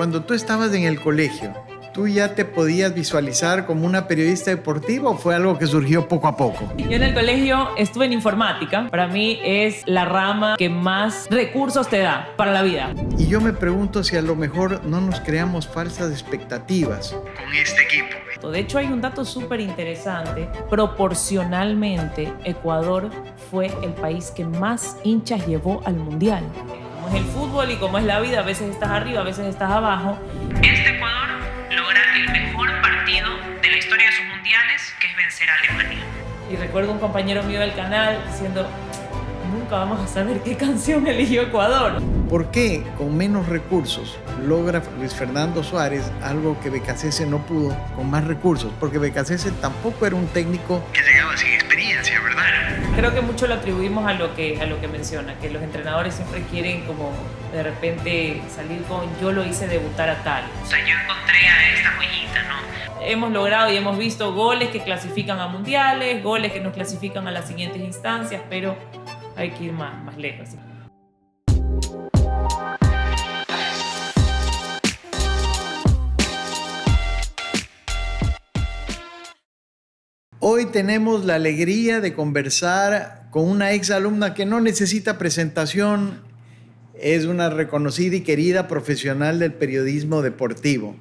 Cuando tú estabas en el colegio, ¿tú ya te podías visualizar como una periodista deportiva o fue algo que surgió poco a poco? Yo en el colegio estuve en informática. Para mí es la rama que más recursos te da para la vida. Y yo me pregunto si a lo mejor no nos creamos falsas expectativas con este equipo. De hecho, hay un dato súper interesante. Proporcionalmente, Ecuador fue el país que más hinchas llevó al Mundial. Como es el fútbol y como es la vida, a veces estás arriba, a veces estás abajo. Este Ecuador logra el mejor partido de la historia de sus mundiales, que es vencer a Alemania. Y recuerdo un compañero mío del canal diciendo: nunca vamos a saber qué canción eligió Ecuador. ¿Por qué con menos recursos logra Luis Fernando Suárez algo que Becasese no pudo con más recursos? Porque Becasese tampoco era un técnico que llegaba sin experiencia, ¿verdad? Creo que mucho lo atribuimos a lo que menciona, que los entrenadores siempre quieren como de repente salir con yo lo hice debutar a tal. O sea, yo encontré a esta joyita, ¿no? Hemos logrado y hemos visto goles que clasifican a mundiales, goles que nos clasifican a las siguientes instancias, pero hay que ir más lejos. Hoy tenemos la alegría de conversar con una exalumna que no necesita presentación. Es una reconocida y querida profesional del periodismo deportivo.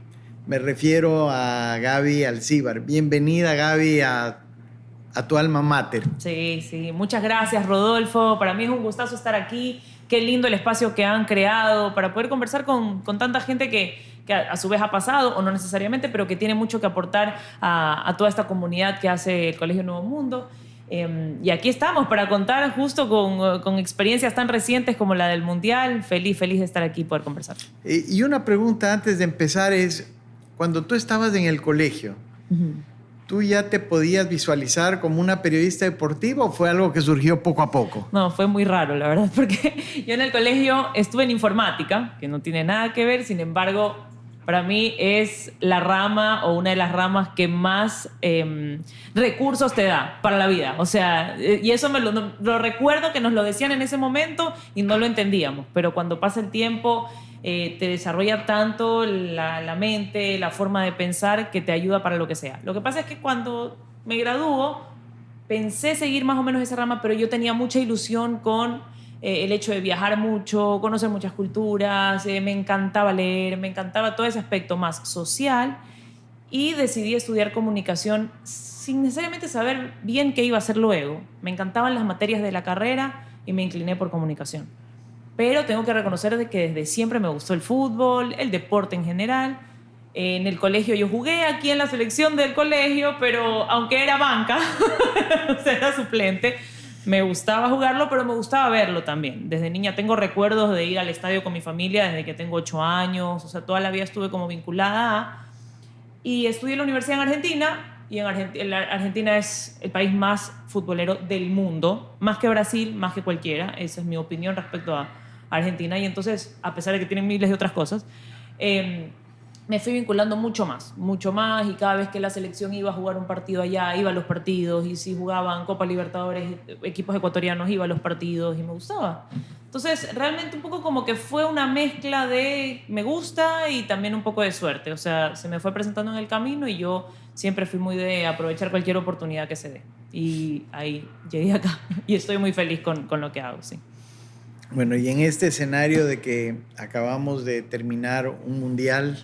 Me refiero a Gaby Alcíbar. Bienvenida, Gaby, a tu alma mater. Sí. Muchas gracias, Rodolfo. Para mí es un gustazo estar aquí. Qué lindo el espacio que han creado para poder conversar con tanta gente que a su vez ha pasado, o no necesariamente, pero que tiene mucho que aportar a toda esta comunidad que hace el Colegio Nuevo Mundo. Y aquí estamos para contar justo con experiencias tan recientes como la del Mundial. Feliz de estar aquí y poder conversar. Y una pregunta antes de empezar es, cuando tú estabas en el colegio, ¿tú ya te podías visualizar como una periodista deportiva o fue algo que surgió poco a poco? No, fue muy raro, la verdad, porque yo en el colegio estuve en informática, que no tiene nada que ver, sin embargo, para mí es la rama o una de las ramas que más recursos te da para la vida. O sea, y eso lo recuerdo que nos lo decían en ese momento y no lo entendíamos, pero cuando pasa el tiempo te desarrolla tanto la mente, la forma de pensar, que te ayuda para lo que sea. Lo que pasa es que cuando me graduó pensé seguir más o menos esa rama, pero yo tenía mucha ilusión con el hecho de viajar mucho, conocer muchas culturas, me encantaba leer, me encantaba todo ese aspecto más social, y decidí estudiar comunicación sin necesariamente saber bien qué iba a hacer luego. Me encantaban las materias de la carrera y me incliné por comunicación. Pero tengo que reconocer de que desde siempre me gustó el fútbol, el deporte en general. En el colegio yo jugué aquí en la selección del colegio, pero aunque era banca, o sea, era suplente, me gustaba jugarlo, pero me gustaba verlo también. Desde niña tengo recuerdos de ir al estadio con mi familia desde que tengo 8 años. O sea, toda la vida estuve como vinculada y estudié en la universidad en Argentina. Y Argentina es el país más futbolero del mundo, más que Brasil, más que cualquiera. Esa es mi opinión respecto a Argentina. Y entonces, a pesar de que tienen miles de otras cosas, me fui vinculando mucho más, y cada vez que la selección iba a jugar un partido allá, iba a los partidos, y si jugaban Copa Libertadores, equipos ecuatorianos, iba a los partidos y me gustaba. Entonces, realmente un poco como que fue una mezcla de me gusta y también un poco de suerte. O sea, se me fue presentando en el camino y yo siempre fui muy de aprovechar cualquier oportunidad que se dé. Y ahí llegué acá y estoy muy feliz con lo que hago, sí. Bueno, y en este escenario de que acabamos de terminar un mundial,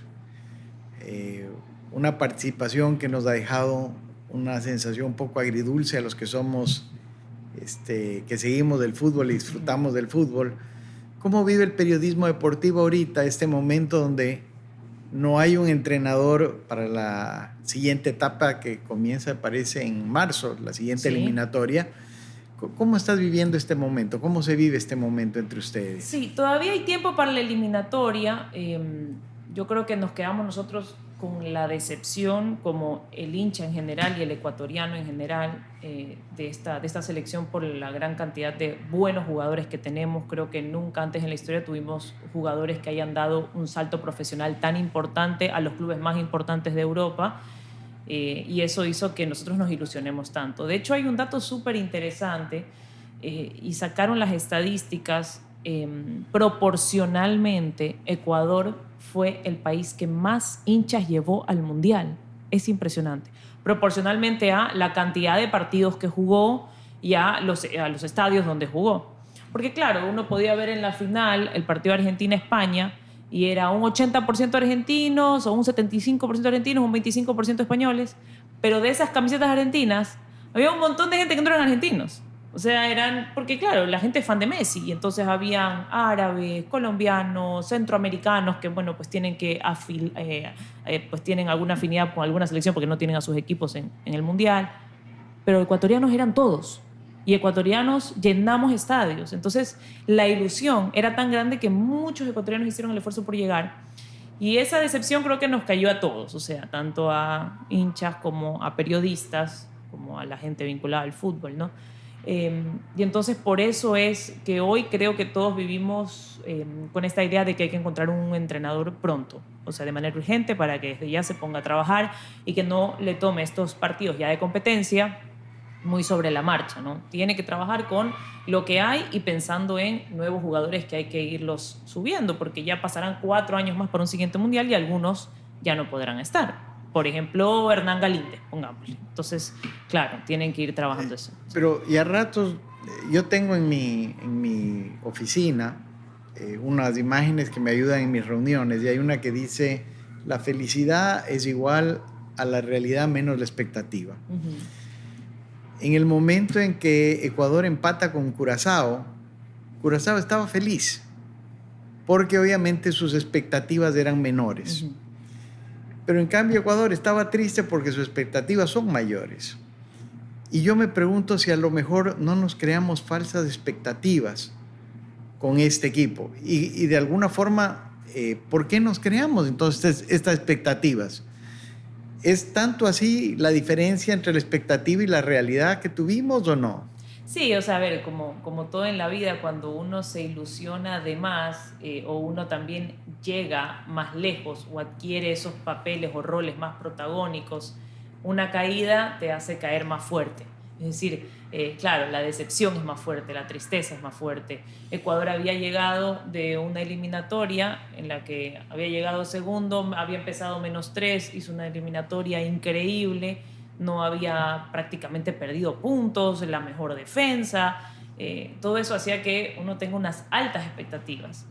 una participación que nos ha dejado una sensación un poco agridulce a los que somos, que seguimos del fútbol y disfrutamos del fútbol. ¿Cómo vive el periodismo deportivo ahorita, este momento donde no hay un entrenador para la siguiente etapa que comienza, parece, en marzo, la siguiente eliminatoria? ¿Cómo estás viviendo este momento? ¿Cómo se vive este momento entre ustedes? Sí, todavía hay tiempo para la eliminatoria. Yo creo que nos quedamos nosotros con la decepción, como el hincha en general y el ecuatoriano en general, de esta selección, por la gran cantidad de buenos jugadores que tenemos. Creo que nunca antes en la historia tuvimos jugadores que hayan dado un salto profesional tan importante a los clubes más importantes de Europa. Y eso hizo que nosotros nos ilusionemos tanto. De hecho, hay un dato súper interesante, y sacaron las estadísticas. Proporcionalmente, Ecuador fue el país que más hinchas llevó al Mundial. Es impresionante. Proporcionalmente a la cantidad de partidos que jugó y a los estadios donde jugó. Porque claro, uno podía ver en la final el partido Argentina-España y era un 80% argentinos o un 75% argentinos, un 25% españoles, pero de esas camisetas argentinas había un montón de gente que no eran argentinos. O sea, eran, porque claro, la gente es fan de Messi y entonces habían árabes, colombianos, centroamericanos que, bueno, pues tienen pues tienen alguna afinidad con alguna selección porque no tienen a sus equipos en el Mundial, pero ecuatorianos eran todos y ecuatorianos llenamos estadios. Entonces, la ilusión era tan grande que muchos ecuatorianos hicieron el esfuerzo por llegar y esa decepción creo que nos cayó a todos, o sea, tanto a hinchas como a periodistas, como a la gente vinculada al fútbol, ¿no? Y entonces por eso es que hoy creo que todos vivimos con esta idea de que hay que encontrar un entrenador pronto, o sea, de manera urgente para que desde ya se ponga a trabajar y que no le tome estos partidos ya de competencia muy sobre la marcha, ¿no? Tiene que trabajar con lo que hay y pensando en nuevos jugadores que hay que irlos subiendo, porque ya pasarán 4 años más para un siguiente mundial y algunos ya no podrán estar. Por ejemplo, Hernán Galíndez, pongámosle. Entonces, claro, tienen que ir trabajando eso. Pero y a ratos, yo tengo en mi oficina unas imágenes que me ayudan en mis reuniones y hay una que dice, la felicidad es igual a la realidad menos la expectativa. Uh-huh. En el momento en que Ecuador empata con Curazao, Curazao estaba feliz porque obviamente sus expectativas eran menores. Uh-huh. Pero en cambio Ecuador estaba triste porque sus expectativas son mayores. Y yo me pregunto si a lo mejor no nos creamos falsas expectativas con este equipo. Y de alguna forma, ¿por qué nos creamos entonces estas expectativas? ¿Es tanto así la diferencia entre la expectativa y la realidad que tuvimos o no? Sí, o sea, a ver, como todo en la vida, cuando uno se ilusiona de más o uno también llega más lejos o adquiere esos papeles o roles más protagónicos, una caída te hace caer más fuerte. Es decir, claro, la decepción es más fuerte, la tristeza es más fuerte. Ecuador había llegado de una eliminatoria en la que había llegado segundo, había empezado -3, hizo una eliminatoria increíble, no había prácticamente perdido puntos, la mejor defensa, todo eso hacía que uno tenga unas altas expectativas.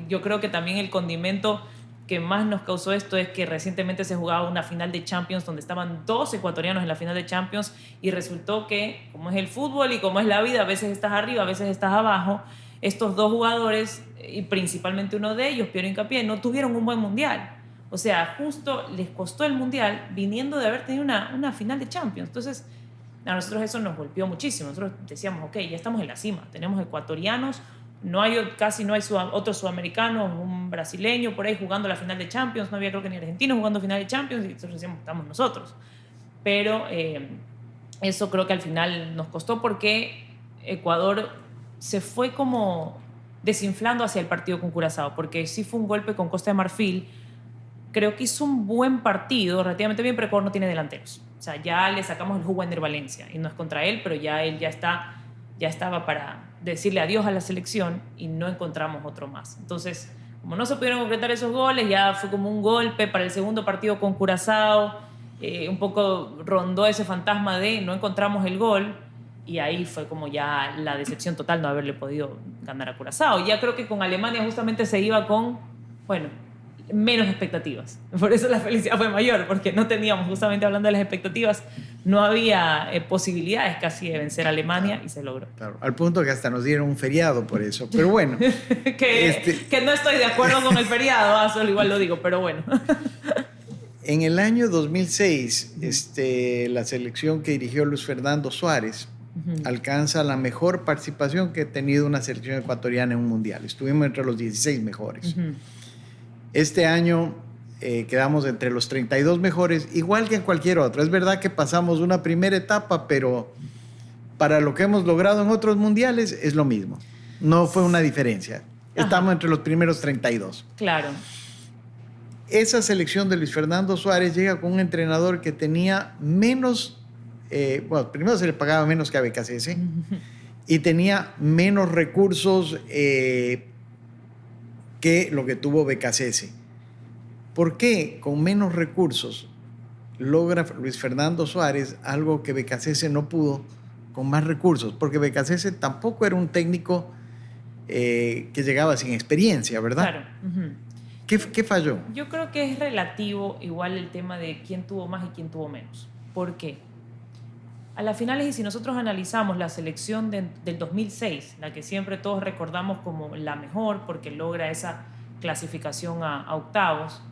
Yo creo que también el condimento que más nos causó esto es que recientemente se jugaba una final de Champions donde estaban 2 ecuatorianos en la final de Champions y resultó que, como es el fútbol y como es la vida, a veces estás arriba, a veces estás abajo, estos 2 jugadores, y principalmente uno de ellos, Piero Hincapié, no tuvieron un buen mundial. O sea, justo les costó el mundial viniendo de haber tenido una final de Champions. Entonces, a nosotros eso nos golpeó muchísimo. Nosotros decíamos, ok, ya estamos en la cima, tenemos ecuatorianos, casi no hay otros sudamericanos, un brasileño por ahí jugando la final de Champions, no había creo que ni argentinos jugando final de Champions, y nosotros decíamos, estamos nosotros. Pero eso creo que al final nos costó porque Ecuador se fue como desinflando hacia el partido con Curazao, porque sí fue un golpe con Costa de Marfil. Creo que hizo un buen partido, relativamente bien, pero Ecuador no tiene delanteros. O sea, ya le sacamos el jugo a Ender Valencia, y no es contra él, pero ya él ya estaba para decirle adiós a la selección y no encontramos otro más. Entonces, como no se pudieron concretar esos goles, ya fue como un golpe para el segundo partido con Curazao, un poco rondó ese fantasma de no encontramos el gol, y ahí fue como ya la decepción total no haberle podido ganar a Curazao. Ya creo que con Alemania justamente se iba con, bueno, menos expectativas. Por eso la felicidad fue mayor, porque no teníamos, justamente hablando de las expectativas, no había posibilidades casi de vencer a Alemania, claro, y se logró. Claro, al punto que hasta nos dieron un feriado por eso, pero bueno. que no estoy de acuerdo con el feriado, solo igual lo digo, pero bueno. En el año 2006, la selección que dirigió Luis Fernando Suárez alcanza la mejor participación que ha tenido una selección ecuatoriana en un mundial. Estuvimos entre los 16 mejores. Este año quedamos entre los 32 mejores, igual que en cualquier otro. Es verdad que pasamos una primera etapa, pero para lo que hemos logrado en otros mundiales es lo mismo. No fue una diferencia. Estamos entre los primeros 32. Claro. Esa selección de Luis Fernando Suárez llega con un entrenador que tenía menos, primero se le pagaba menos que a BKCS y tenía menos recursos que lo que tuvo BKCS. ¿Por qué con menos recursos logra Luis Fernando Suárez algo que Becasese no pudo con más recursos? Porque Becasese tampoco era un técnico que llegaba sin experiencia, ¿verdad? Claro. Uh-huh. ¿Qué falló? Yo creo que es relativo igual el tema de quién tuvo más y quién tuvo menos. ¿Por qué? A las finales, y si nosotros analizamos la selección del 2006, la que siempre todos recordamos como la mejor porque logra esa clasificación a octavos,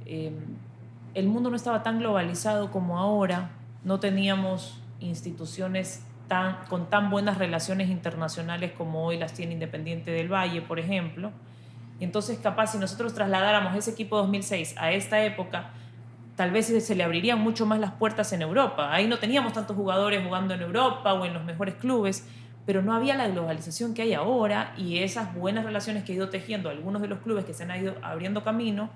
el mundo no estaba tan globalizado como ahora, no teníamos instituciones con tan buenas relaciones internacionales como hoy las tiene Independiente del Valle, por ejemplo. Y entonces, capaz, si nosotros trasladáramos ese equipo 2006 a esta época, tal vez se le abrirían mucho más las puertas en Europa. Ahí no teníamos tantos jugadores jugando en Europa o en los mejores clubes, pero no había la globalización que hay ahora y esas buenas relaciones que ha ido tejiendo algunos de los clubes que se han ido abriendo camino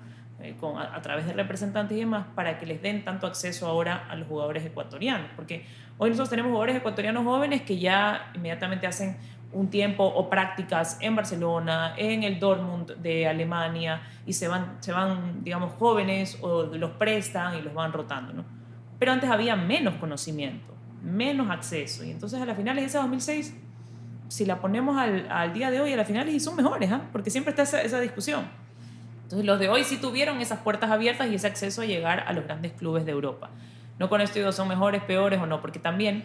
a través de representantes y demás para que les den tanto acceso ahora a los jugadores ecuatorianos. Porque hoy nosotros tenemos jugadores ecuatorianos jóvenes que ya inmediatamente hacen un tiempo o prácticas en Barcelona, en el Dortmund de Alemania, y se van, digamos, jóvenes o los prestan y los van rotando, ¿no? Pero antes había menos conocimiento, menos acceso, y entonces a las finales de ese 2006, si la ponemos al día de hoy, a las finales y son mejores, ¿eh? Porque siempre está esa discusión. Entonces los de hoy sí tuvieron esas puertas abiertas y ese acceso a llegar a los grandes clubes de Europa. No con esto digo son mejores, peores o no, porque también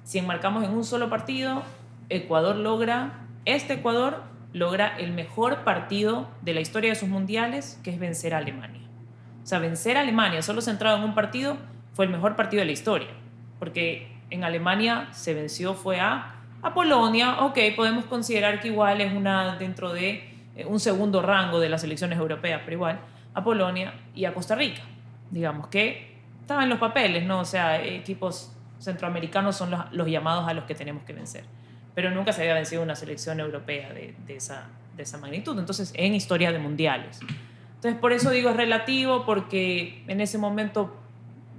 si enmarcamos en un solo partido, Ecuador logra el mejor partido de la historia de sus mundiales, que es vencer a Alemania. O sea, vencer a Alemania solo centrado en un partido fue el mejor partido de la historia, porque en Alemania se venció fue a Polonia. Ok, podemos considerar que igual es una dentro de un segundo rango de las selecciones europeas, pero igual a Polonia y a Costa Rica, digamos que estaban en los papeles, ¿no? O sea, equipos centroamericanos son los llamados a los que tenemos que vencer, pero nunca se había vencido una selección europea de esa magnitud, entonces en historia de mundiales. Entonces por eso digo es relativo, porque en ese momento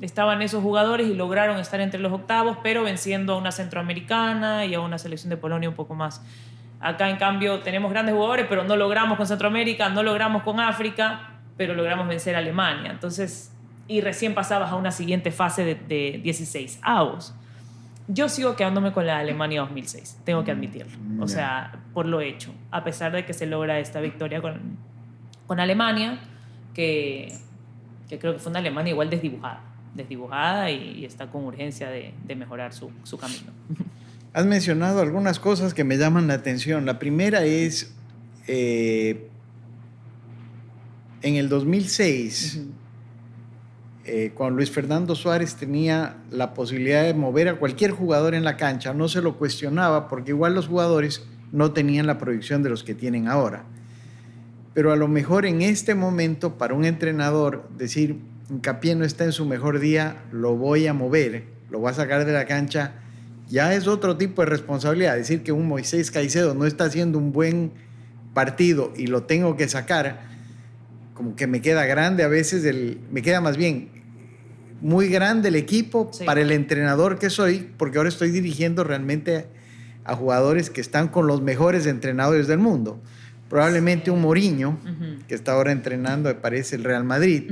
estaban esos jugadores y lograron estar entre los octavos, pero venciendo a una centroamericana y a una selección de Polonia un poco más. Acá en cambio tenemos grandes jugadores, pero no logramos con Centroamérica, no logramos con África, pero logramos vencer a Alemania. Entonces, y recién pasabas a una siguiente fase de 16avos. Yo sigo quedándome con la Alemania 2006, tengo que admitirlo. O sea, por lo hecho, a pesar de que se logra esta victoria con Alemania, que creo que fue una Alemania igual desdibujada y está con urgencia de mejorar su camino. Has mencionado algunas cosas que me llaman la atención. La primera es, en el 2006, cuando Luis Fernando Suárez tenía la posibilidad de mover a cualquier jugador en la cancha, no se lo cuestionaba porque igual los jugadores no tenían la proyección de los que tienen ahora. Pero a lo mejor en este momento, para un entrenador, decir, Hincapié no está en su mejor día, lo voy a mover, lo voy a sacar de la cancha, ya es otro tipo de responsabilidad. Decir que un Moisés Caicedo no está haciendo un buen partido y lo tengo que sacar, como que me queda grande a veces, me queda más bien muy grande el equipo, sí, para el entrenador que soy, porque ahora estoy dirigiendo realmente a jugadores que están con los mejores entrenadores del mundo. Probablemente un Mourinho, que está ahora entrenando, me parece, el Real Madrid.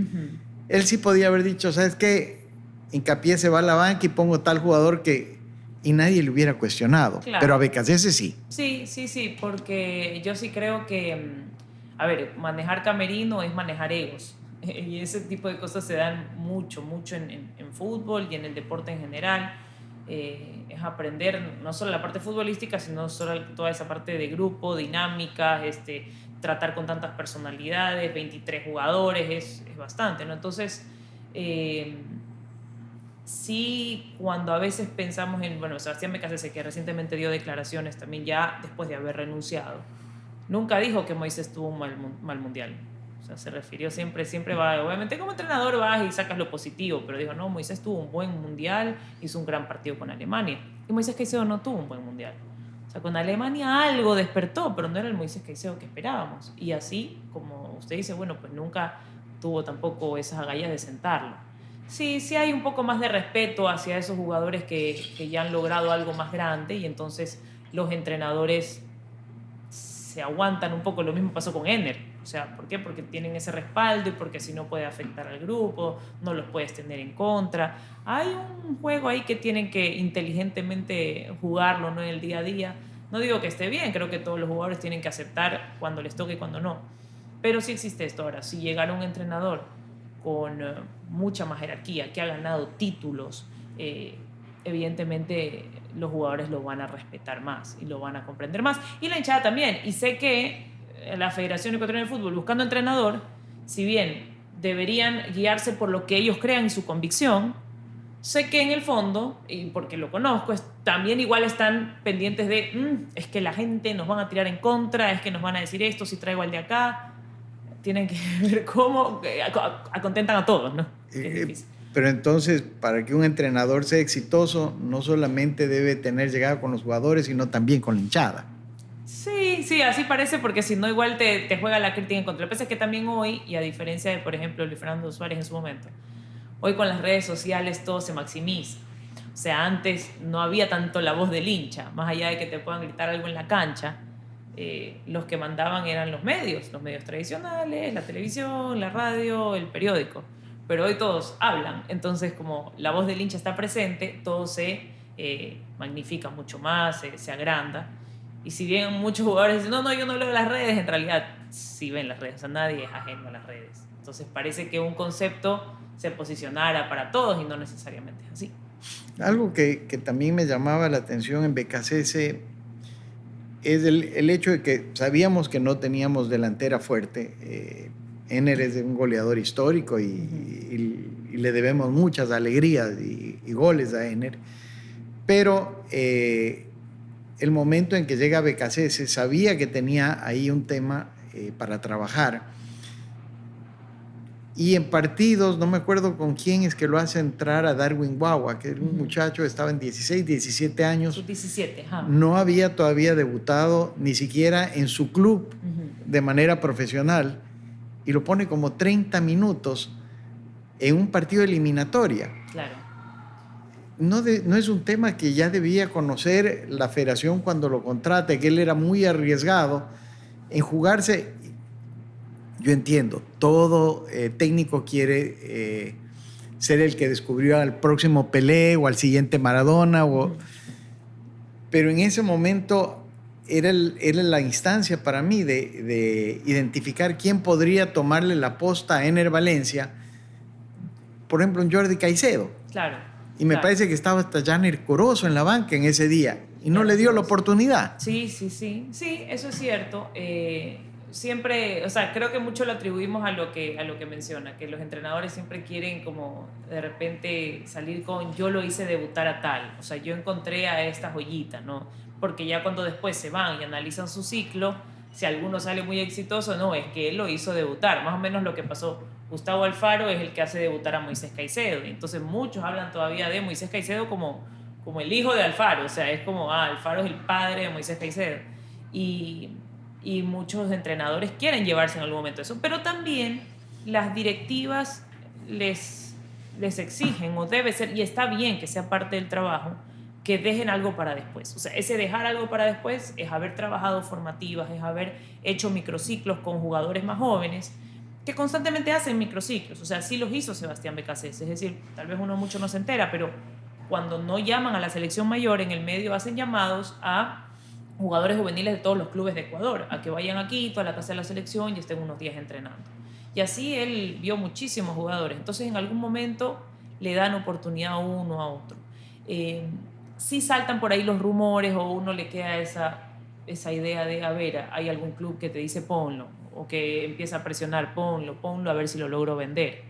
Él sí podía haber dicho, ¿sabes qué? Hincapié se va a la banca y pongo tal jugador y nadie le hubiera cuestionado. Claro. Pero a Becasese sí. Sí, porque yo sí creo que, a ver, manejar camerino es manejar egos. Y ese tipo de cosas se dan mucho en fútbol y en el deporte en general. Es aprender no solo la parte futbolística, sino solo toda esa parte de grupo, dinámicas, tratar con tantas personalidades, 23 jugadores, es bastante, ¿no? Entonces, sí, cuando a veces pensamos en, bueno, Sebastián Becasese, que recientemente dio declaraciones también ya después de haber renunciado, nunca dijo que Moisés tuvo un mal mundial. O sea, se refirió siempre va, obviamente como entrenador vas y sacas lo positivo, pero dijo, no, Moisés tuvo un buen mundial, hizo un gran partido con Alemania. Y Moisés Caicedo no tuvo un buen mundial. O sea, con Alemania algo despertó, pero no era el Moisés Caicedo que esperábamos. Y así, como usted dice, bueno, pues nunca tuvo tampoco esas agallas de sentarlo. Sí hay un poco más de respeto hacia esos jugadores que ya han logrado algo más grande y entonces los entrenadores se aguantan un poco. Lo mismo pasó con Enner. O sea, ¿por qué? Porque tienen ese respaldo y porque si no puede afectar al grupo, no los puedes tener en contra. Hay un juego ahí que tienen que inteligentemente jugarlo, ¿no? En el día a día. No digo que esté bien, creo que todos los jugadores tienen que aceptar cuando les toque y cuando no. Pero sí existe esto. Ahora, si llegara un entrenador con mucha más jerarquía, que ha ganado títulos, evidentemente los jugadores lo van a respetar más y lo van a comprender más. Y la hinchada también. Y sé que la Federación Ecuatoriana de Fútbol, buscando entrenador, si bien deberían guiarse por lo que ellos crean y su convicción, sé que en el fondo, y porque lo conozco, también igual están pendientes de es que la gente nos van a tirar en contra, es que nos van a decir esto si traigo al de acá. Tienen que ver cómo acontentan a todos, ¿no? Es difícil. Pero entonces, para que un entrenador sea exitoso, no solamente debe tener llegada con los jugadores, sino también con la hinchada. Sí, así parece, porque si no, igual te juega la crítica en contra. Lo que pasa es que también hoy, y a diferencia de, por ejemplo, Luis Fernando Suárez en su momento, hoy con las redes sociales todo se maximiza. O sea, antes no había tanto la voz del hincha, más allá de que te puedan gritar algo en la cancha. Los que mandaban eran los medios tradicionales, la televisión, la radio, el periódico. Pero hoy todos hablan, entonces como la voz del hincha está presente, todo se magnifica mucho más, se agranda. Y si bien muchos jugadores dicen, no, yo no leo las redes, en realidad sí ven las redes, o sea, nadie es ajeno a las redes. Entonces parece que un concepto se posicionara para todos y no necesariamente es así. Algo que también me llamaba la atención en BKCS es el hecho de que sabíamos que no teníamos delantera fuerte. Ener es un goleador histórico y le debemos muchas alegrías y goles a Ener. Pero el momento en que llega a BKCS sabía que tenía ahí un tema para trabajar. Y en partidos, no me acuerdo con quién es que lo hace entrar a Darwin Wawa, que era un muchacho, estaba en 16, 17 años. Sus 17, no había todavía debutado ni siquiera en su club de manera profesional, y lo pone como 30 minutos en un partido eliminatoria. Claro. No es un tema que ya debía conocer la federación cuando lo contrata, que él era muy arriesgado en jugarse. Yo entiendo, todo técnico quiere ser el que descubrió al próximo Pelé o al siguiente Maradona, pero en ese momento era la instancia para mí de identificar quién podría tomarle la posta a Ener Valencia, por ejemplo, un Jordi Caicedo. Claro. Y me parece que estaba hasta Janer Corozo en la banca en ese día y no le dio la oportunidad. Sí, eso es cierto. Siempre, o sea, creo que mucho lo atribuimos a lo que menciona, que los entrenadores siempre quieren como de repente salir con yo lo hice debutar a tal, o sea, yo encontré a esta joyita, ¿no? Porque ya cuando después se van y analizan su ciclo, si alguno sale muy exitoso, no, es que él lo hizo debutar, más o menos lo que pasó. Gustavo Alfaro es el que hace debutar a Moisés Caicedo, y entonces muchos hablan todavía de Moisés Caicedo como el hijo de Alfaro, o sea, es como, Alfaro es el padre de Moisés Caicedo, y muchos entrenadores quieren llevarse en algún momento eso, pero también las directivas les exigen, o debe ser, y está bien que sea parte del trabajo, que dejen algo para después. O sea, ese dejar algo para después es haber trabajado formativas, es haber hecho microciclos con jugadores más jóvenes que constantemente hacen microciclos. O sea, sí los hizo Sebastián Becasés, es decir, tal vez uno mucho no se entera, pero cuando no llaman a la selección mayor, en el medio hacen llamados a jugadores juveniles de todos los clubes de Ecuador, a que vayan aquí, a la casa de la selección y estén unos días entrenando. Y así él vio muchísimos jugadores. Entonces, en algún momento le dan oportunidad a uno, a otro. Sí saltan por ahí los rumores o uno le queda esa idea de, a ver, hay algún club que te dice ponlo, o que empieza a presionar, ponlo, a ver si lo logro vender.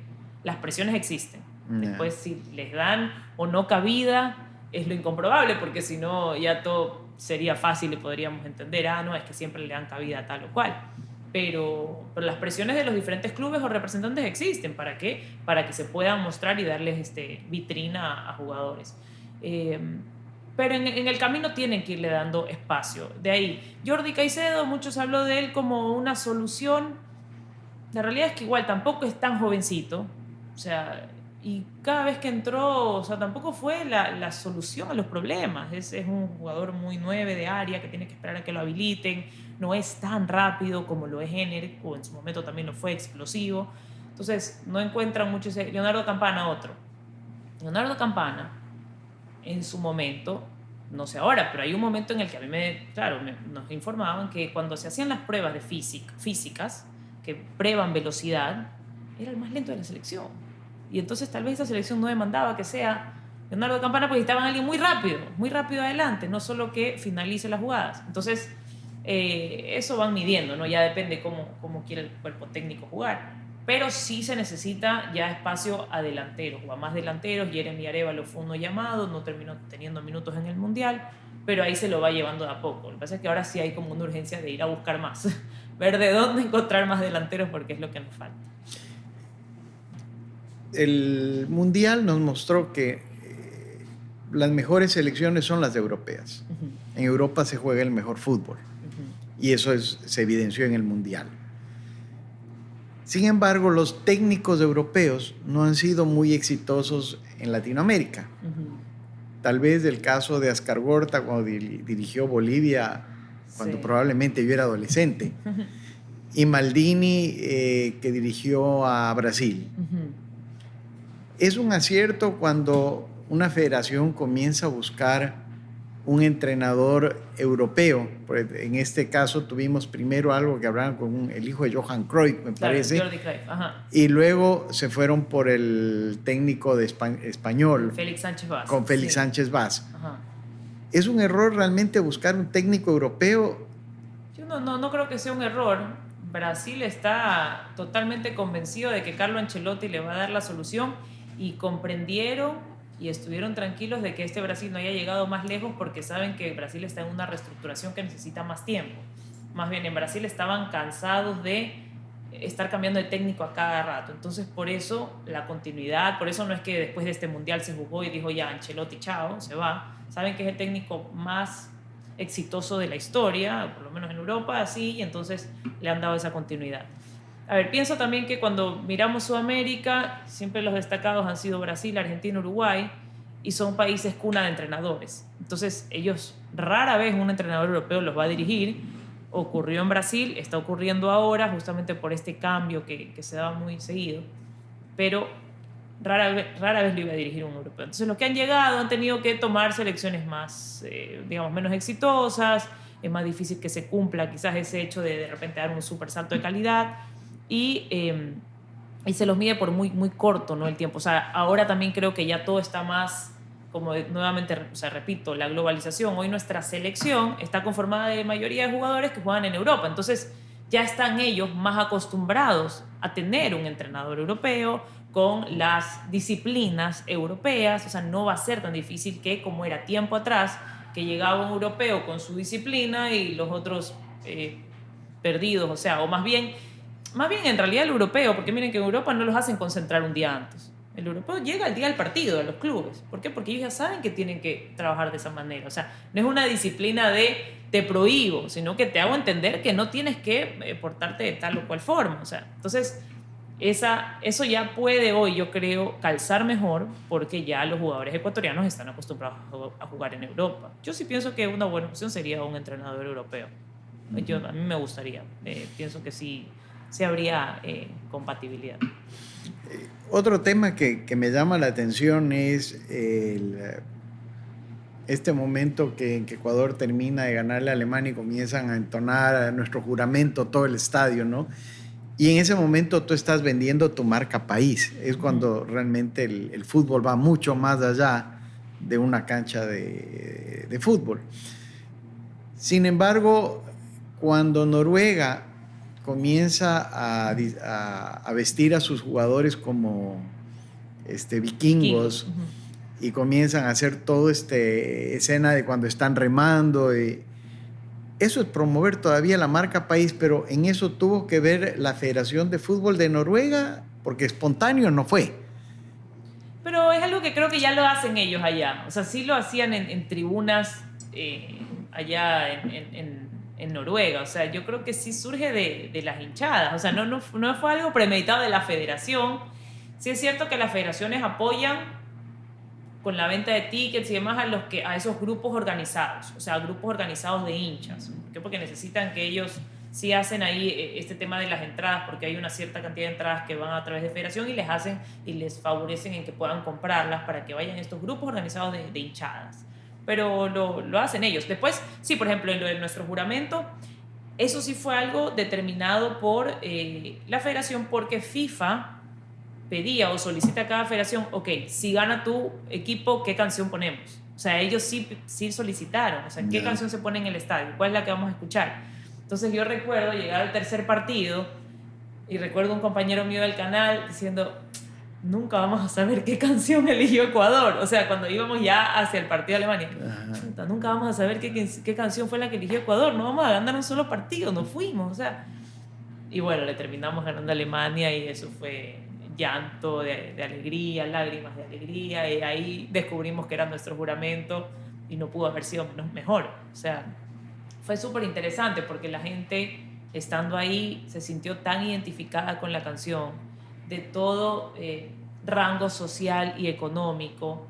Las presiones existen. Después, si les dan o no cabida, es lo incomprobable, porque si no, ya todo sería fácil y podríamos entender, no, es que siempre le dan cabida a tal o cual. Pero las presiones de los diferentes clubes o representantes existen. ¿Para qué? Para que se puedan mostrar y darles vitrina a jugadores. Pero en el camino tienen que irle dando espacio. De ahí, Jordi Caicedo, muchos habló de él como una solución. La realidad es que igual tampoco es tan jovencito. O sea, y cada vez que entró, o sea, tampoco fue la solución a los problemas. Es un jugador muy 9 de área que tiene que esperar a que lo habiliten. No es tan rápido como lo es Ener, o en su momento también lo fue, explosivo. Entonces, no encuentran mucho ese... Leonardo Campana, otro. Leonardo Campana, en su momento, no sé ahora, pero hay un momento en el que a mí nos informaban que cuando se hacían las pruebas de físicas, que prueban velocidad, era el más lento de la selección. Y entonces tal vez esa selección no demandaba que sea Leonardo Campana porque necesitaban a alguien muy rápido adelante, no solo que finalice las jugadas. Entonces, eso van midiendo, ¿no? Ya depende cómo quiere el cuerpo técnico jugar. Pero sí se necesita ya espacio a delanteros, o a más delanteros. Jeremy Arévalo fue uno llamado, no terminó teniendo minutos en el Mundial, pero ahí se lo va llevando de a poco. Lo que pasa es que ahora sí hay como una urgencia de ir a buscar más, ver de dónde encontrar más delanteros porque es lo que nos falta. El Mundial nos mostró que las mejores selecciones son las europeas. En Europa se juega el mejor fútbol y eso se evidenció en el Mundial. Sin embargo, los técnicos europeos no han sido muy exitosos en Latinoamérica. Tal vez el caso de Ascargorta cuando dirigió Bolivia, cuando probablemente yo era adolescente, y Maldini que dirigió a Brasil. Es un acierto cuando una federación comienza a buscar un entrenador europeo. En este caso tuvimos primero algo que hablaban con el hijo de Johan Cruyff, me parece. Jordi Cruyff, ajá. Y luego se fueron por el técnico de español. Félix Sánchez Vaz. Con Félix Sánchez Vaz. Ajá. ¿Es un error realmente buscar un técnico europeo? Yo no creo que sea un error. Brasil está totalmente convencido de que Carlo Ancelotti le va a dar la solución y comprendieron y estuvieron tranquilos de que este Brasil no haya llegado más lejos porque saben que Brasil está en una reestructuración que necesita más tiempo. Más bien, en Brasil estaban cansados de estar cambiando de técnico a cada rato. Entonces, por eso la continuidad, por eso no es que después de este Mundial se jugó y dijo ya, Ancelotti, chao, se va. Saben que es el técnico más exitoso de la historia, por lo menos en Europa, así, y entonces le han dado esa continuidad. A ver, pienso también que cuando miramos Sudamérica, siempre los destacados han sido Brasil, Argentina, Uruguay, y son países cuna de entrenadores. Entonces, ellos rara vez un entrenador europeo los va a dirigir. Ocurrió en Brasil, está ocurriendo ahora, justamente por este cambio que se daba muy seguido, pero rara vez lo iba a dirigir un europeo. Entonces, los que han llegado han tenido que tomar selecciones más, digamos, menos exitosas, es más difícil que se cumpla quizás ese hecho de repente dar un súper salto de calidad, y se los mide por muy, muy corto, ¿no? El tiempo. O sea, ahora también creo que ya todo está más, como nuevamente, o sea, repito, la globalización. Hoy nuestra selección está conformada de mayoría de jugadores que juegan en Europa. Entonces, ya están ellos más acostumbrados a tener un entrenador europeo con las disciplinas europeas. O sea, no va a ser tan difícil que como era tiempo atrás, que llegaba un europeo con su disciplina y los otros perdidos. O sea, o más bien en realidad el europeo, porque miren que en Europa no los hacen concentrar un día antes. El europeo llega el día del partido a los clubes. ¿Por qué? Porque ellos ya saben que tienen que trabajar de esa manera. O sea, no es una disciplina de te prohíbo, sino que te hago entender que no tienes que portarte de tal o cual forma. O sea, entonces, eso ya puede hoy, yo creo, calzar mejor porque ya los jugadores ecuatorianos están acostumbrados a jugar en Europa. Yo sí pienso que una buena opción sería un entrenador europeo. A mí me gustaría. Pienso que sí habría compatibilidad. Otro tema que me llama la atención es este momento en que Ecuador termina de ganarle a Alemania y comienzan a entonar nuestro juramento todo el estadio, ¿no? Y en ese momento tú estás vendiendo tu marca país. Es cuando realmente el fútbol va mucho más allá de una cancha de fútbol. Sin embargo, cuando Noruega comienza a vestir a sus jugadores como vikingos y comienzan a hacer toda esta escena de cuando están remando. Eso es promover todavía la marca país, pero en eso tuvo que ver la Federación de Fútbol de Noruega, porque espontáneo no fue. Pero es algo que creo que ya lo hacen ellos allá. O sea, sí lo hacían en tribunas allá en Noruega. O sea, yo creo que sí surge de las hinchadas. O sea, no fue algo premeditado de la federación. Sí es cierto que las federaciones apoyan con la venta de tickets y demás a esos grupos organizados, o sea, grupos organizados de hinchas. ¿Por qué? Porque necesitan que ellos sí hacen ahí este tema de las entradas, porque hay una cierta cantidad de entradas que van a través de federación y les hacen y les favorecen en que puedan comprarlas para que vayan estos grupos organizados de hinchadas. Pero lo hacen ellos. Después, sí, por ejemplo, en lo de nuestro juramento, eso sí fue algo determinado por la federación, porque FIFA pedía o solicita a cada federación, ok, si gana tu equipo, ¿qué canción ponemos? O sea, ellos sí solicitaron, o sea, ¿qué canción se pone en el estadio? ¿Cuál es la que vamos a escuchar? Entonces yo recuerdo llegar al tercer partido y recuerdo un compañero mío del canal diciendo, nunca vamos a saber qué canción eligió Ecuador. O sea, cuando íbamos ya hacia el partido de Alemania, chuta, nunca vamos a saber qué canción fue la que eligió Ecuador, no vamos a ganar un solo partido, nos fuimos, o sea. Y bueno, le terminamos ganando a Alemania y eso fue llanto de alegría, lágrimas de alegría, y ahí descubrimos que era nuestro juramento y no pudo haber sido mejor. O sea, fue súper interesante porque la gente estando ahí se sintió tan identificada con la canción, de todo rango social y económico.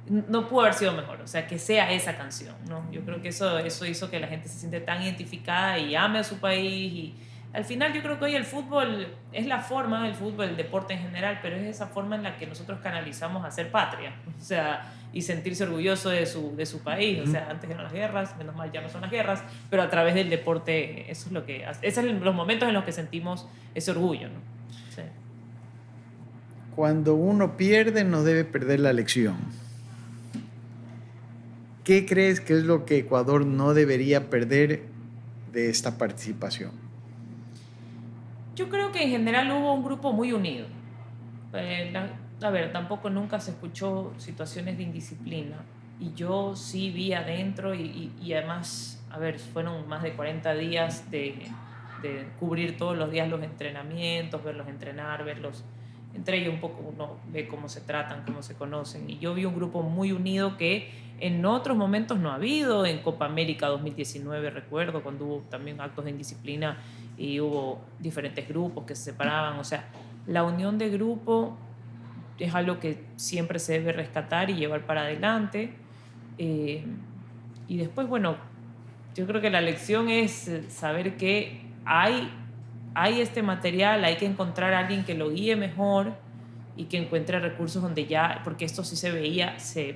No pudo haber sido mejor, o sea, que sea esa canción, ¿no? Yo creo que eso hizo que la gente se siente tan identificada y ame a su país. Y al final yo creo que hoy el fútbol es la forma, el fútbol, el deporte en general, pero es esa forma en la que nosotros canalizamos a ser patria, o sea, y sentirse orgulloso de su país. O sea, antes eran las guerras, menos mal ya no son las guerras, pero a través del deporte eso es lo que hace. Esos son los momentos en los que sentimos ese orgullo, ¿no? Sí. Cuando uno pierde, no debe perder la lección. ¿Qué crees que es lo que Ecuador no debería perder de esta participación? Yo creo que en general hubo un grupo muy unido. A ver, tampoco nunca se escuchó situaciones de indisciplina. Y yo sí vi adentro y además, a ver, fueron más de 40 días de cubrir todos los días los entrenamientos, verlos entrenar, verlos entre ellos un poco, uno ve cómo se tratan, cómo se conocen. Y yo vi un grupo muy unido que en otros momentos no ha habido. En Copa América 2019 recuerdo cuando hubo también actos de indisciplina y hubo diferentes grupos que se separaban. O sea, la unión de grupo es algo que siempre se debe rescatar y llevar para adelante. Y después, bueno, yo creo que la lección es saber que hay este material, hay que encontrar a alguien que lo guíe mejor y que encuentre recursos donde ya, porque esto sí se veía, se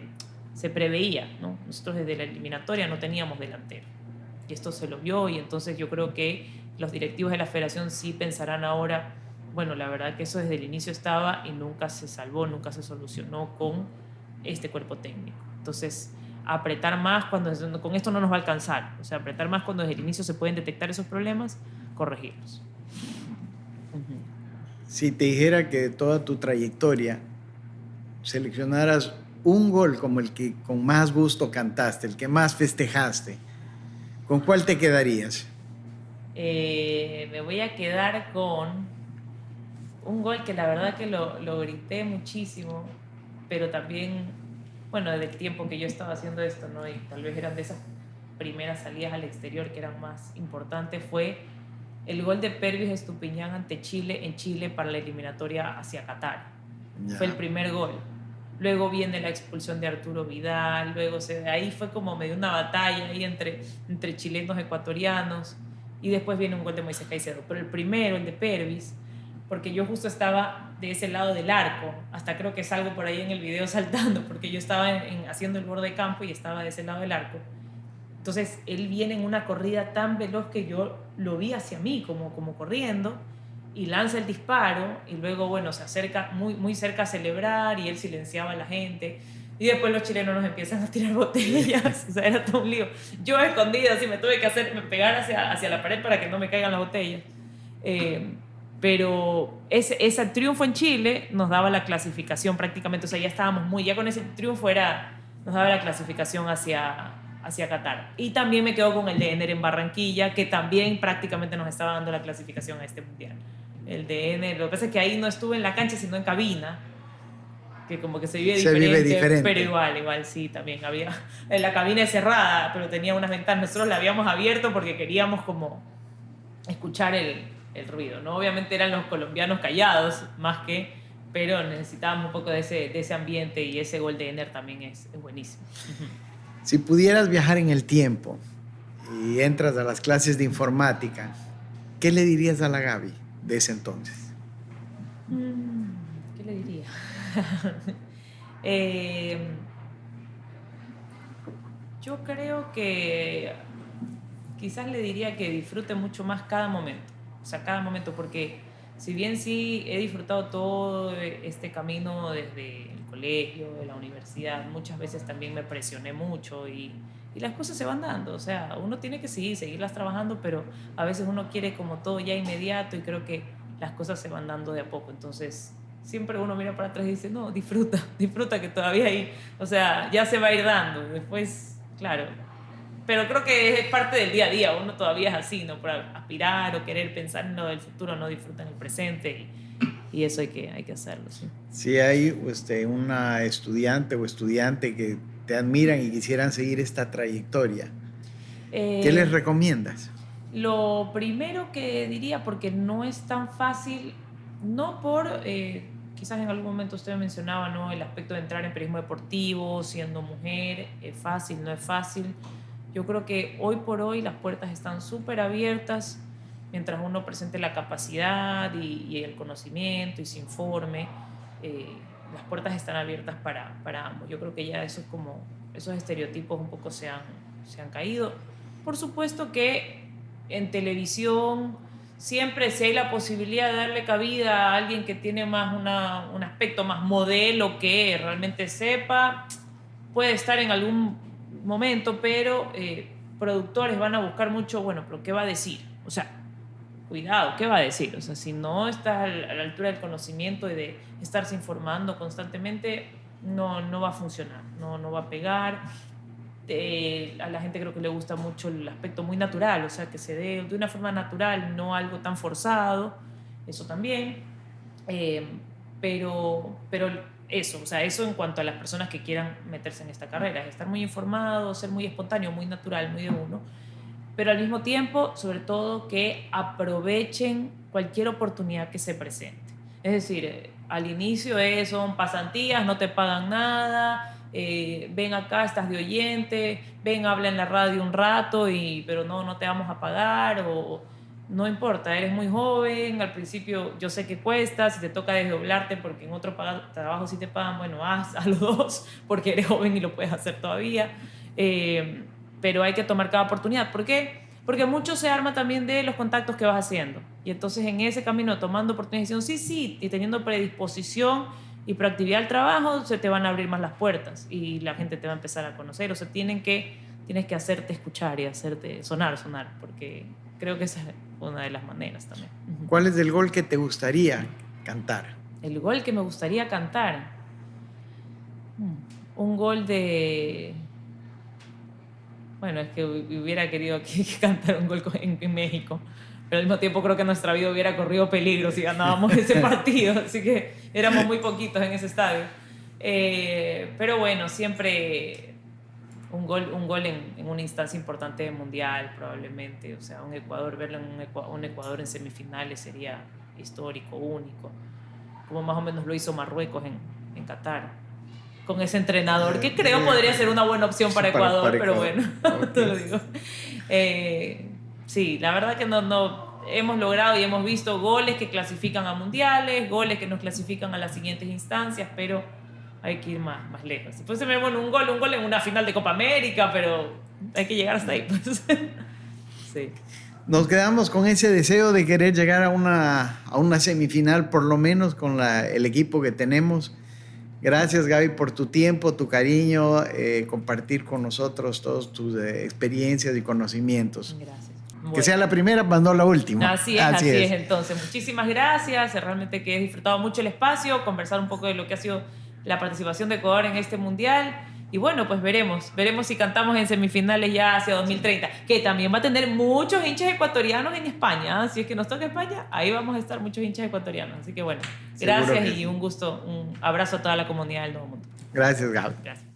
preveía, ¿no? Nosotros desde la eliminatoria no teníamos delantero y esto se lo vio, y entonces yo creo que los directivos de la federación sí pensarán ahora, bueno, la verdad que eso desde el inicio estaba y nunca se salvó, nunca se solucionó con este cuerpo técnico. Entonces, apretar más cuando con esto no nos va a alcanzar, o sea, apretar más cuando desde el inicio se pueden detectar esos problemas, corregirlos. Si te dijera que de toda tu trayectoria seleccionaras un gol como el que con más gusto cantaste, el que más festejaste, ¿con cuál te quedarías? Me voy a quedar con un gol que la verdad que lo grité muchísimo, pero también, bueno, desde el tiempo que yo estaba haciendo esto, ¿no? Y tal vez eran de esas primeras salidas al exterior que eran más importantes, fue el gol de Pervis Estupiñán ante Chile en Chile para la eliminatoria hacia Qatar. Ya. Fue el primer gol. Luego viene la expulsión de Arturo Vidal, luego ahí fue como medio una batalla ahí entre chilenos y ecuatorianos, y después viene un gol de Moisés Caicedo. Pero el primero, el de Pervis, porque yo justo estaba de ese lado del arco, hasta creo que salgo por ahí en el video saltando, porque yo estaba haciendo el borde de campo y estaba de ese lado del arco. Entonces él viene en una corrida tan veloz que yo lo vi hacia mí como corriendo, y lanza el disparo y luego, bueno, se acerca muy, muy cerca a celebrar y él silenciaba a la gente. Y después los chilenos nos empiezan a tirar botellas. O sea, era todo un lío. Yo escondida así me tuve que pegar hacia la pared para que no me caigan las botellas. Pero ese triunfo en Chile nos daba la clasificación prácticamente. O sea, ya estábamos ya con ese triunfo nos daba la clasificación hacia Qatar. Y también me quedo con el de Ener en Barranquilla, que también prácticamente nos estaba dando la clasificación a este mundial. El de Ener, lo que pasa es que ahí no estuve en la cancha, sino en cabina, que como que se vive diferente. Pero igual, sí, también había, en la cabina es cerrada, pero tenía unas ventanas, nosotros la habíamos abierto porque queríamos como escuchar el ruido, ¿no? Obviamente eran los colombianos callados más que, pero necesitábamos un poco de ese ambiente, y ese gol de Ener también es buenísimo. Si pudieras viajar en el tiempo y entras a las clases de informática, ¿qué le dirías a la Gaby de ese entonces? ¿Qué le diría? Yo creo que quizás le diría que disfrute mucho más cada momento. O sea, cada momento, porque si bien sí he disfrutado todo este camino desde el colegio, de la universidad, muchas veces también me presioné mucho y las cosas se van dando. O sea, uno tiene que seguirlas trabajando, pero a veces uno quiere como todo ya inmediato, y creo que las cosas se van dando de a poco. Entonces, siempre uno mira para atrás y dice, no, disfruta que todavía hay, o sea, ya se va a ir dando. Después, claro, pero creo que es parte del día a día. Uno todavía es así, ¿no? Por aspirar o querer pensar en lo del futuro, no disfruta en el presente, y eso hay que hacerlo, sí. Si hay una estudiante o estudiante que te admiran y quisieran seguir esta trayectoria, ¿qué les recomiendas? Lo primero que diría, porque no es tan fácil, no por, quizás en algún momento usted mencionaba, ¿no?, el aspecto de entrar en periodismo deportivo siendo mujer, es fácil, no es fácil. Yo creo que hoy por hoy las puertas están súper abiertas mientras uno presente la capacidad y el conocimiento y se informe. Las puertas están abiertas para ambos. Yo creo que ya eso es como, esos estereotipos un poco se han caído. Por supuesto que en televisión siempre, si hay la posibilidad de darle cabida a alguien que tiene más un aspecto más modelo, que realmente sepa, puede estar en algún momento, pero productores van a buscar mucho, bueno, pero ¿qué va a decir? O sea, cuidado, ¿qué va a decir? O sea, si no está a la altura del conocimiento y de estarse informando constantemente, no va a funcionar, no va a pegar. A la gente creo que le gusta mucho el aspecto muy natural, o sea, que se dé de una forma natural, no algo tan forzado, eso también. Pero eso, o sea, eso en cuanto a las personas que quieran meterse en esta carrera, es estar muy informado, ser muy espontáneo, muy natural, muy de uno, pero al mismo tiempo, sobre todo, que aprovechen cualquier oportunidad que se presente. Es decir, al inicio son pasantías, no te pagan nada, ven acá, estás de oyente, ven, habla en la radio un rato, pero no te vamos a pagar, o no importa, eres muy joven, al principio yo sé que cuesta, si te toca desdoblarte porque en otro trabajo sí te pagan, bueno, haz a los dos porque eres joven y lo puedes hacer todavía. Pero hay que tomar cada oportunidad. ¿Por qué? Porque mucho se arma también de los contactos que vas haciendo. Y entonces en ese camino, tomando oportunidades, diciendo sí, y teniendo predisposición y proactividad al trabajo, se te van a abrir más las puertas y la gente te va a empezar a conocer. O sea, tienes que hacerte escuchar y hacerte sonar, porque creo que esa es una de las maneras también. ¿Cuál es el gol que te gustaría cantar? El gol que me gustaría cantar. Un gol de... Bueno, es que hubiera querido que cantar un gol en México, pero al mismo tiempo creo que nuestra vida hubiera corrido peligro si ganábamos ese partido, así que éramos muy poquitos en ese estadio. Pero bueno, siempre un gol en una instancia importante de mundial, probablemente. O sea, un Ecuador, verlo en un Ecuador en semifinales sería histórico, único, como más o menos lo hizo Marruecos en Qatar, con ese entrenador, que creo podría ser una buena opción para Ecuador, pero bueno, okay. Te lo digo. Sí, la verdad que no hemos logrado y hemos visto goles que clasifican a mundiales, goles que nos clasifican a las siguientes instancias, pero hay que ir más lejos. Después se me pone un gol en una final de Copa América, pero hay que llegar hasta ahí, pues. Sí. Nos quedamos con ese deseo de querer llegar a una semifinal, por lo menos con el equipo que tenemos. Gracias, Gaby, por tu tiempo, tu cariño, compartir con nosotros todas tus experiencias y conocimientos. Gracias. Bueno. Que sea la primera, pero no la última. Así es. Entonces, muchísimas gracias. Realmente que he disfrutado mucho el espacio, conversar un poco de lo que ha sido la participación de Ecuador en este mundial. Y bueno, pues veremos si cantamos en semifinales ya hacia 2030, que también va a tener muchos hinchas ecuatorianos en España. Si es que nos toca España, ahí vamos a estar muchos hinchas ecuatorianos. Así que bueno, gracias y un gusto, un abrazo a toda la comunidad del Nuevo Mundo. Gracias, Gaby. Gracias.